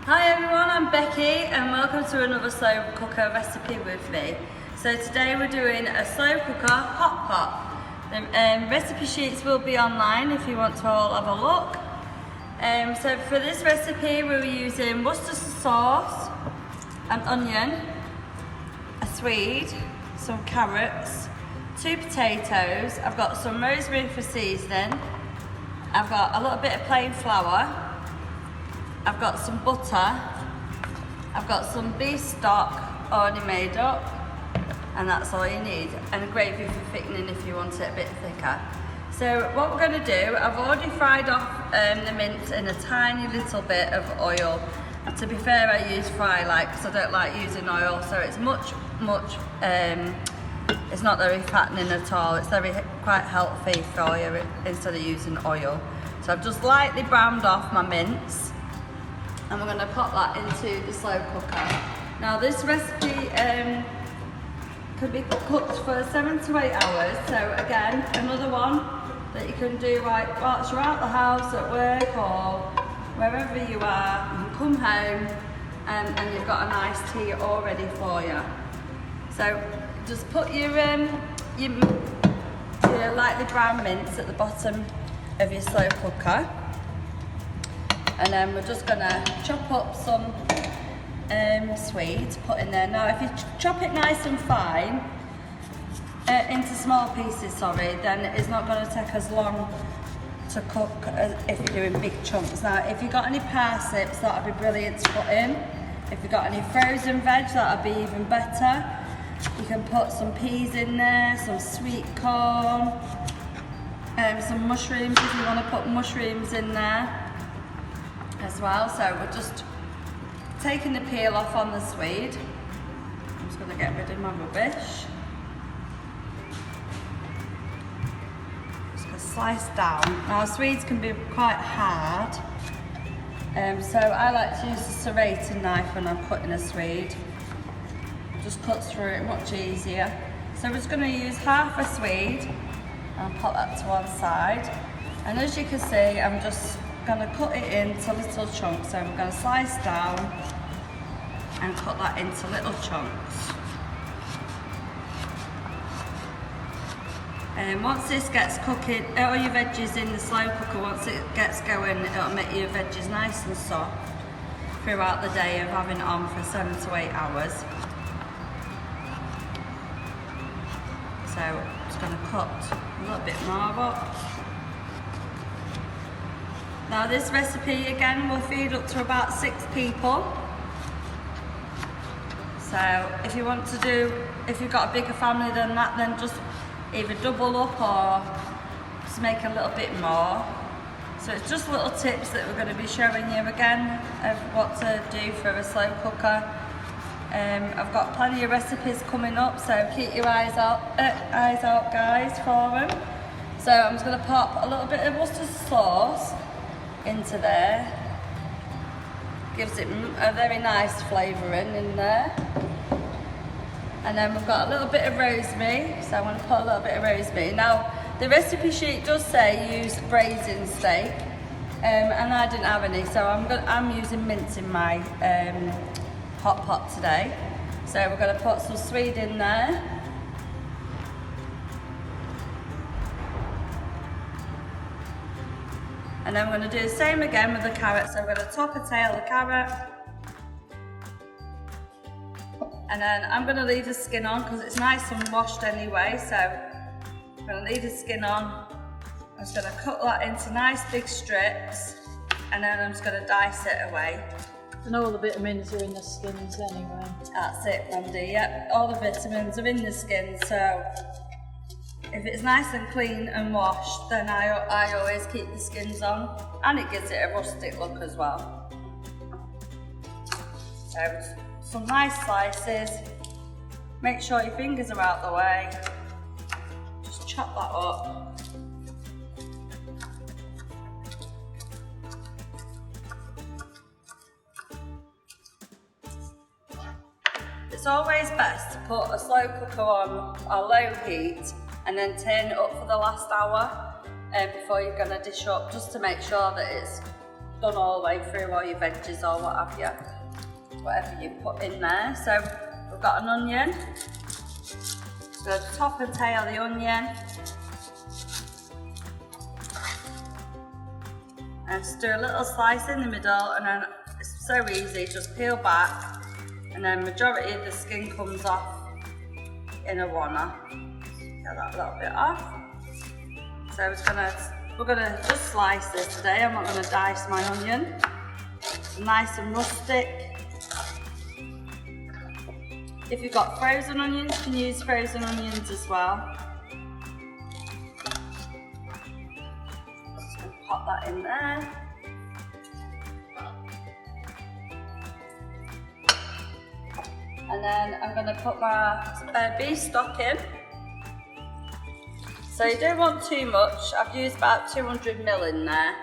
Hi everyone, I'm Becky and welcome to another slow cooker recipe with me. So today we're doing a slow cooker hot pot. The recipe sheets will be online if you want to all have a look. So for this recipe we're using Worcestershire sauce, an onion, a swede, some carrots, 2 potatoes. I've got some rosemary for seasoning. I've got a little bit of plain flour. I've got some butter, I've got some beef stock already made up, and that's all you need, and a gravy for thickening if you want it a bit thicker. So what we're going to do, I've already fried off the mince in a tiny little bit of oil. And to be fair, I use fry light because I don't like using oil, so it's it's not very fattening at all. It's quite healthy for you instead of using oil. So I've just lightly browned off my mince. And we're going to pop that into the slow cooker. Now this recipe could be cooked for 7 to 8 hours. So again, another one that you can do whilst you're out the house, at work or wherever you are. You can come home and you've got a nice tea all ready for you. So just put your lightly brown mince at the bottom of your slow cooker. And then we're just gonna chop up some swede, put in there. Now if you chop it nice and fine, into small pieces, then it's not gonna take as long to cook as if you're doing big chunks. Now if you've got any parsnips, that would be brilliant to put in. If you've got any frozen veg, that would be even better. You can put some peas in there, some sweet corn, some mushrooms if you wanna put mushrooms in there as well. So we're just taking the peel off on the swede. I'm just going to get rid of my rubbish. Just going to slice down. Now swedes can be quite hard, so I like to use a serrating knife when I'm cutting a swede. Just cuts through it much easier. So we're just going to use half a swede and put that to one side. And as you can see, I'm just going to cut it into little chunks. So we're going to slice down and cut that into little chunks. And once this gets cooking, all your veggies in the slow cooker, once it gets going, it'll make your veggies nice and soft throughout the day of having it on for 7 to 8 hours. So I'm just going to cut a little bit more up. Now this recipe again will feed up to about 6 people. So if you want to if you've got a bigger family than that, then just either double up or just make a little bit more. So it's just little tips that we're going to be showing you again of what to do for a slow cooker. I've got plenty of recipes coming up, so keep your eyes out guys for them. So I'm just going to pop a little bit of Worcestershire sauce into there. Gives it a very nice flavouring in there. And then we've got a little bit of rosemary, so I'm going to put a little bit of rosemary. Now the recipe sheet does say use braising steak, and I didn't have any, so I'm using mince in my hot pot today. So we're going to put some swede in there. And then we're going to do the same again with the carrot. So we're going to top and tail the carrot. And then I'm going to leave the skin on because it's nice and washed anyway. So I'm going to leave the skin on. I'm just going to cut that into nice big strips. And then I'm just going to dice it away. And all the vitamins are in the skins anyway. That's it, Mandy. Yep, all the vitamins are in the skin. So if it's nice and clean and washed, then I always keep the skins on, and it gives it a rustic look as well. So some nice slices. Make sure your fingers are out the way. Just chop that up. It's always best to put a slow cooker on a low heat and then turn it up for the last hour before you're going to dish up, just to make sure that it's done all the way through all your veggies or what have you, whatever you put in there. So we've got an onion. So top and tail the onion. And just do a little slice in the middle, and then it's so easy, just peel back, and then majority of the skin comes off in a wanna. Get that little bit off. So we're gonna just slice this today. I'm not gonna dice my onion. It's nice and rustic. If you've got frozen onions, you can use frozen onions as well. Pop that in there. And then I'm going to put my beef stock in. So you don't want too much. I've used about 200 ml in there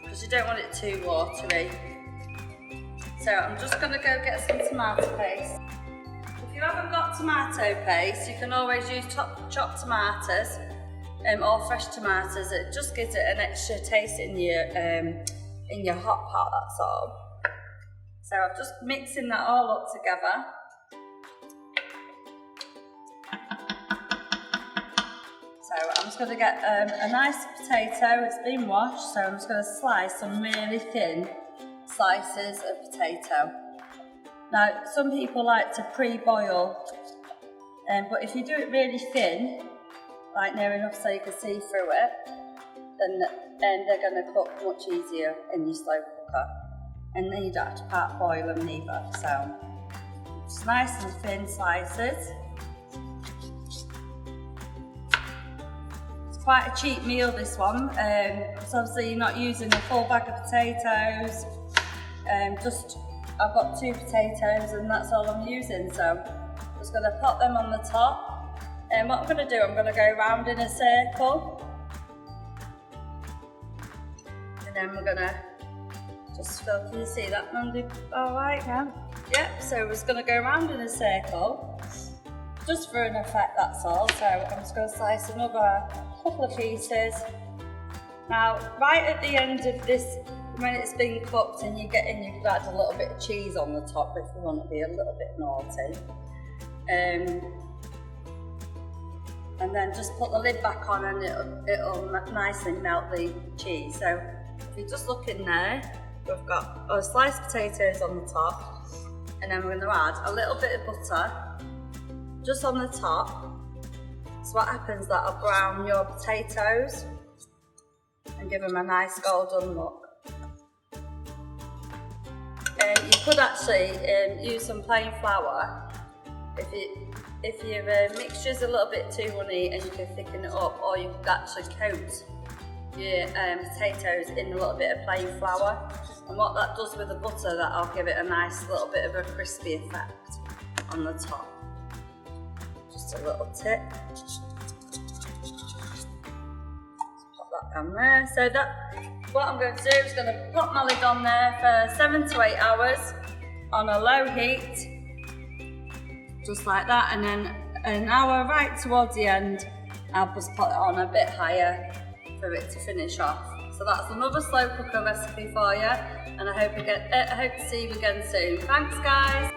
because you don't want it too watery. So I'm just going to go get some tomato paste. If you haven't got tomato paste, you can always use chopped tomatoes. Or fresh tomatoes. It just gives it an extra taste in your hot pot, that's all. So I'm just mixing that all up together. So I'm just going to get a nice potato. It's been washed, so I'm just going to slice some really thin slices of potato. Now, some people like to pre-boil, but if you do it really thin, like near enough so you can see through it, then they're going to cook much easier in your slow cooker. And then you don't have to part boil them neither. So just nice and thin slices. It's quite a cheap meal, this one. So obviously you're not using a full bag of potatoes. I've got 2 potatoes and that's all I'm using. So I'm just going to pop them on the top. And what I'm going to do, I'm going to go round in a circle, and then we're going to just fill. Can you see that, Mandy? All right, yeah. Yep. So we're just going to go round in a circle, just for an effect. That's all. So I'm just going to slice another couple of pieces. Now, right at the end of this, when it's been cooked and you can add a little bit of cheese on the top if you want to be a little bit naughty. And then just put the lid back on and it'll nicely melt the cheese. So if you just look in there, we've got our sliced potatoes on the top, and then we're going to add a little bit of butter just on the top. So what happens, that'll brown your potatoes and give them a nice golden look. You could actually use some plain flour if your mixture's a little bit too runny and you can thicken it up, or you could actually coat your potatoes in a little bit of plain flour. And what that does with the butter, that'll give it a nice little bit of a crispy effect on the top. Just a little tip. Pop that down there. So what I'm going to do is going to put my lid on there for 7 to 8 hours on a low heat. Just like that, and then an hour right towards the end, I'll just put it on a bit higher for it to finish off. So that's another slow cooker recipe for you, and I hope to see you again soon. Thanks, guys.